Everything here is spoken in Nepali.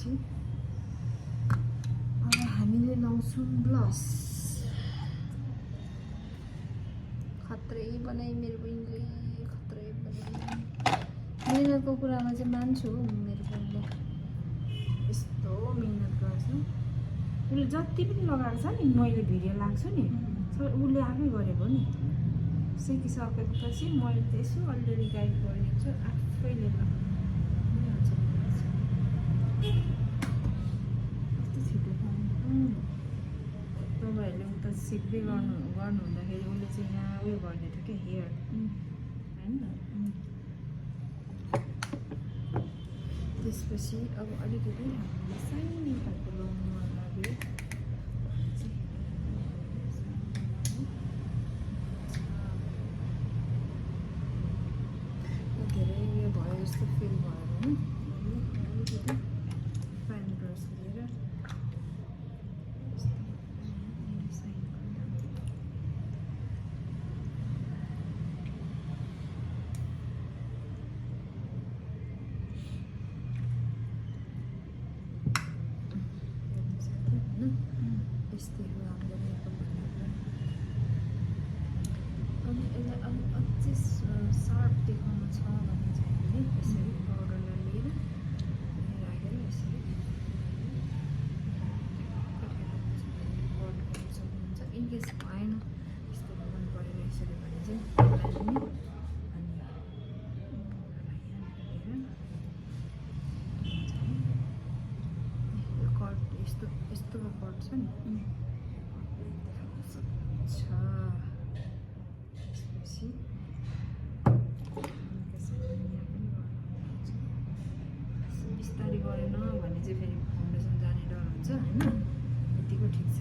त्यसपछि अब हामीले लाउँछौँ ब्लस। खत्रै बनाइ मेरो बहिनीले, खत्रै बनाइ। मेहनतको कुरामा चाहिँ मान्छु मेरो बहिनीले, यस्तो मेहनत गर्छ। उसले जति पनि लगाएको छ नि, मैले भिडियो लाग्छु नि सबै उसले आफै गरेको नि। सिकिसकेपछि मैले त यसो अलिअलि गाइड गरिदिन्छु, आफैले लगाइहाल्छ। कस्तो छिटो तपाईँहरूले उता सिक्दै गर्नुहुँदाखेरि उसले चाहिँ यहाँ उयो गर्ने थियो क्या, हेयर होइन। त्यसपछि अब अलिकति हामीले सानो खालको लाउनु मन लाग्यो। धेरै उयो भयो जस्तो फिल भयो भने अलिकति फाइन ब्रस लिएर यस्तै हो हाम्रो मेकअप भनेर। अनि यसलाई अलिक अझै सार्प देखाउनु छ भने चाहिँ हामीले यसरी पाउडरलाई लिएर राखेर यसरी कट गर्नु सक्नुहुन्छ। इनकेस भएन यस्तो मन परेन यसरी भने चाहिँ लगाइदिने। अनि यो कट यस्तो यस्तो कट छ नि, त्यसपछि बिस्तारै गरेन भने चाहिँ फेरि फाउन्डेसन जाने डर हुन्छ होइन। यतिको ठिक छ।